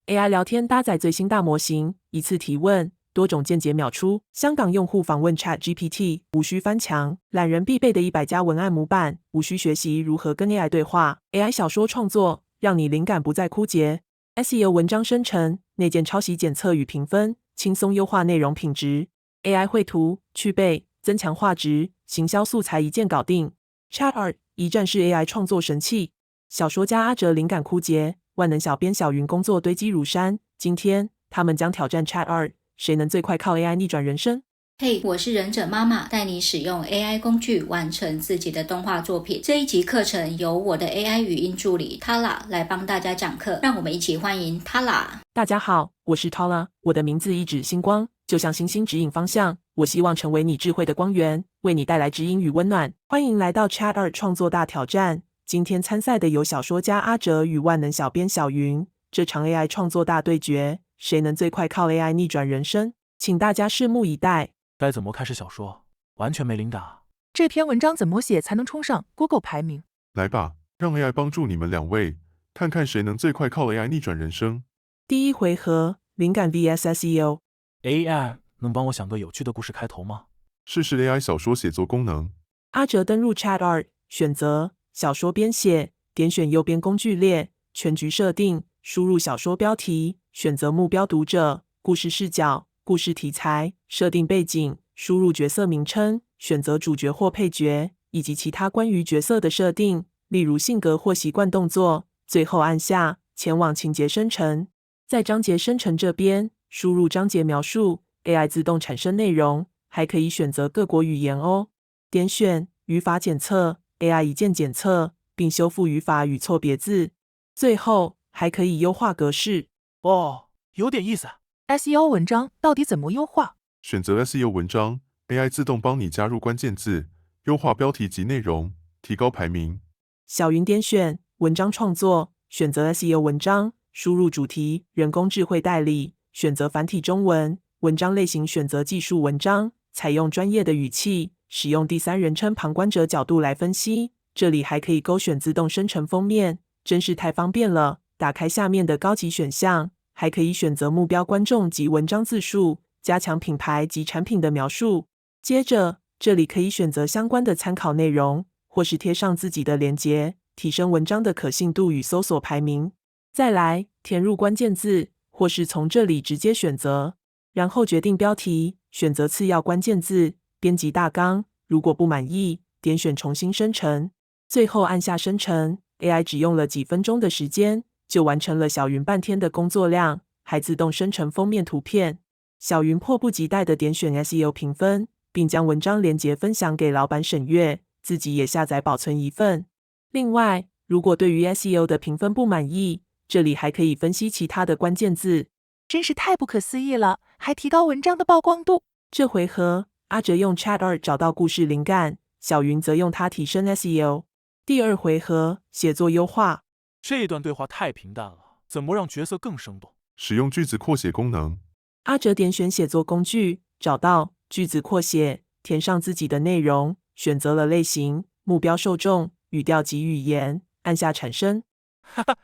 AI 聊天搭载最新大模型，一次提问，多种见解秒出。香港用户访问 ChatGPT， 无需翻墙。懒人必备的100家文案模板，无需学习如何跟 AI 对话。AI 小说创作，让你灵感不再枯竭。SEO 文章生成、内建抄袭检测与评分，轻松优化内容品质。AI 绘图、去背、增强画质，行销素材一键搞定。ChatArt 一站式 AI 创作神器。小说家阿哲灵感枯竭，万能小编小云工作堆积如山。今天他们将挑战 ChatArt， 谁能最快靠 AI 逆转人生？嘿，我是忍者妈妈，带你使用 AI 工具完成自己的动画作品。这一集课程由我的 AI 语音助理 Tala 来帮大家讲课，让我们一起欢迎 Tala。大家好，我是 Tala， 我的名字一指星光，就像星星指引方向。我希望成为你智慧的光源，为你带来指引与温暖。欢迎来到 ChatArt 创作大挑战。今天参赛的有小说家阿哲与万能小编小云。这场 AI 创作大对决，谁能最快靠 AI 逆转人生？请大家拭目以待。该怎么开始小说？完全没灵感啊！这篇文章怎么写才能冲上 Google 排名？来吧，让 AI 帮助你们两位，看看谁能最快靠 AI 逆转人生。第一回合，灵感 vs SEO。 AI 能帮我想个有趣的故事开头吗？试试 AI 小说写作功能。阿哲登入 ChatArt， 选择小说编写，点选右边工具列，全局设定，输入小说标题，选择目标读者、故事视角、故事题材，设定背景，输入角色名称，选择主角或配角，以及其他关于角色的设定，例如性格或习惯动作。最后按下前往情节生成。在章节生成这边，输入章节描述 ，AI 自动产生内容，还可以选择各国语言哦。点选语法检测 ，AI 一键检测，并修复语法与错别字。最后还可以优化格式。哦，有点意思。SEO 文章到底怎么优化？选择 SEO 文章 ，AI 自动帮你加入关键字，优化标题及内容，提高排名。小云点选文章创作，选择 SEO 文章，输入主题，人工智慧代理，选择繁体中文，文章类型选择技术文章，采用专业的语气，使用第三人称旁观者角度来分析。这里还可以勾选自动生成封面，真是太方便了。打开下面的高级选项，还可以选择目标观众及文章字数，加强品牌及产品的描述。接着，这里可以选择相关的参考内容，或是贴上自己的连结，提升文章的可信度与搜索排名。再来，填入关键字，或是从这里直接选择，然后决定标题，选择次要关键字，编辑大纲。如果不满意，点选重新生成，最后按下生成。AI 只用了几分钟的时间，就完成了小云半天的工作量，还自动生成封面图片。小云迫不及待地点选 SEO 评分，并将文章连结分享给老板审阅，自己也下载保存一份。另外，如果对于 SEO 的评分不满意，这里还可以分析其他的关键字。真是太不可思议了，还提高文章的曝光度。这回合，阿哲用 ChatArt 找到故事灵感，小云则用它提升 SEO。第二回合，写作优化。这段对话太平淡了，怎么让角色更生动？使用句子扩写功能。阿哲点选写作工具，找到句子扩写，填上自己的内容，选择了类型、目标受众、语调及语言，按下产生。哈哈，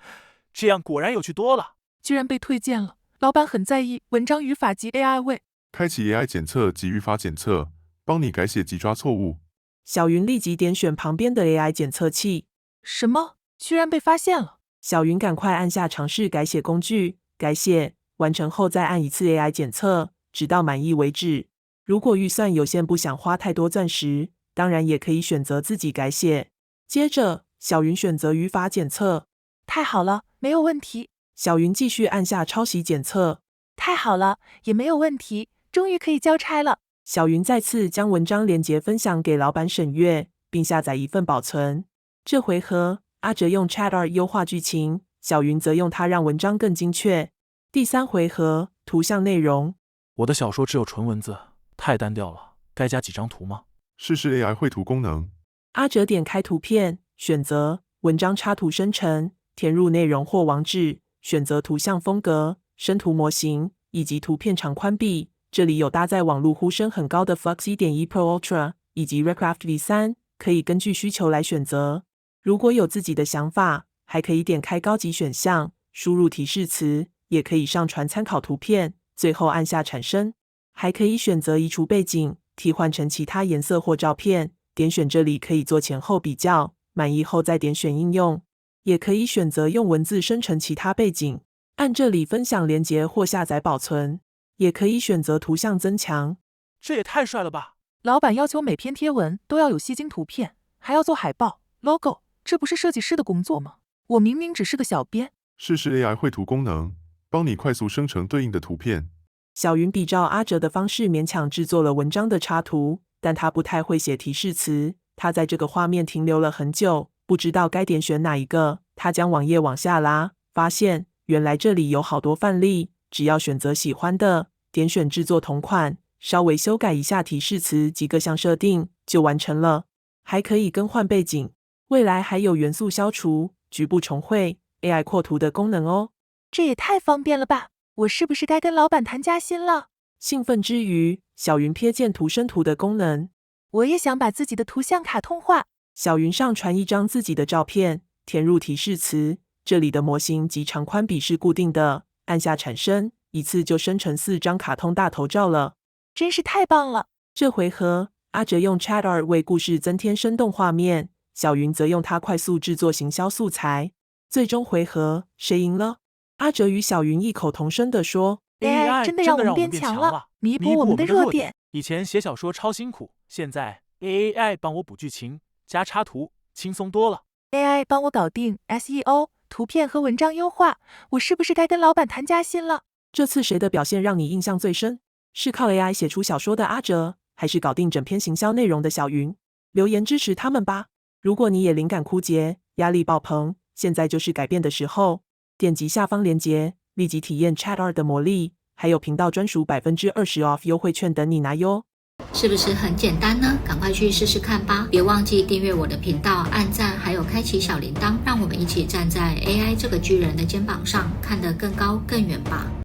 这样果然有趣多了。居然被推荐了，老板很在意文章语法及 AI 位。开启 AI 检测及语法检测，帮你改写及抓错误。小云立即点选旁边的 AI 检测器。什么？居然被发现了！小云赶快按下尝试改写工具，改写完成后再按一次 AI 检测，直到满意为止。如果预算有限，不想花太多钻石，当然也可以选择自己改写。接着，小云选择语法检测。太好了，没有问题。小云继续按下抄袭检测。太好了，也没有问题，终于可以交差了。小云再次将文章连结分享给老板审阅，并下载一份保存。这回合，阿哲用 ChatArt 优化剧情，小云则用它让文章更精确。第三回合，图像内容。我的小说只有纯文字，太单调了，该加几张图吗？试试 AI 绘图功能。阿哲点开图片，选择文章插图生成，填入内容或网址，选择图像风格、生图模型以及图片长宽比。这里有搭载网络呼声很高的 Flux 1.1 Pro Ultra 以及 Recraft V3， 可以根据需求来选择。如果有自己的想法，还可以点开高级选项，输入提示词，也可以上传参考图片，最后按下产生。还可以选择移除背景，替换成其他颜色或照片。点选这里可以做前后比较，满意后再点选应用。也可以选择用文字生成其他背景，按这里分享连结或下载保存。也可以选择图像增强。这也太帅了吧！老板要求每篇贴文都要有吸睛图片，还要做海报、logo， 这不是设计师的工作吗？我明明只是个小编。试试 AI 绘图功能，帮你快速生成对应的图片。小云比照阿哲的方式勉强制作了文章的插图，但他不太会写提示词。他在这个画面停留了很久，不知道该点选哪一个。他将网页往下拉，发现原来这里有好多范例，只要选择喜欢的，点选制作同款，稍微修改一下提示词及各项设定，就完成了。还可以更换背景，未来还有元素消除、局部重绘、AI 扩图的功能哦。这也太方便了吧！我是不是该跟老板谈加薪了？兴奋之余，小云瞥见图生图的功能。我也想把自己的图像卡通化。小云上传一张自己的照片，填入提示词。这里的模型及长宽比是固定的，按下产生，一次就生成4张卡通大头照了。真是太棒了！这回合，阿哲用 ChatArt 为故事增添生动画面，小云则用它快速制作行销素材。最终回合，谁赢了？阿哲与小云异口同声地说 AI 真的让我们变强了，弥补我们的弱点。以前写小说超辛苦，现在 AI 帮我补剧情、加插图，轻松多了。AI 帮我搞定 SEO、图片和文章优化，我是不是该跟老板谈加薪了？这次谁的表现让你印象最深？是靠 AI 写出小说的阿哲，还是搞定整篇行销内容的小云？留言支持他们吧！如果你也灵感枯竭、压力爆棚，现在就是改变的时候。点击下方链接，立即体验 ChatArt 的魔力，还有频道专属20% off 优惠券等你拿哟！是不是很简单呢？赶快去试试看吧！别忘记订阅我的频道、按赞，还有开启小铃铛，让我们一起站在 AI 这个巨人的肩膀上，看得更高更远吧！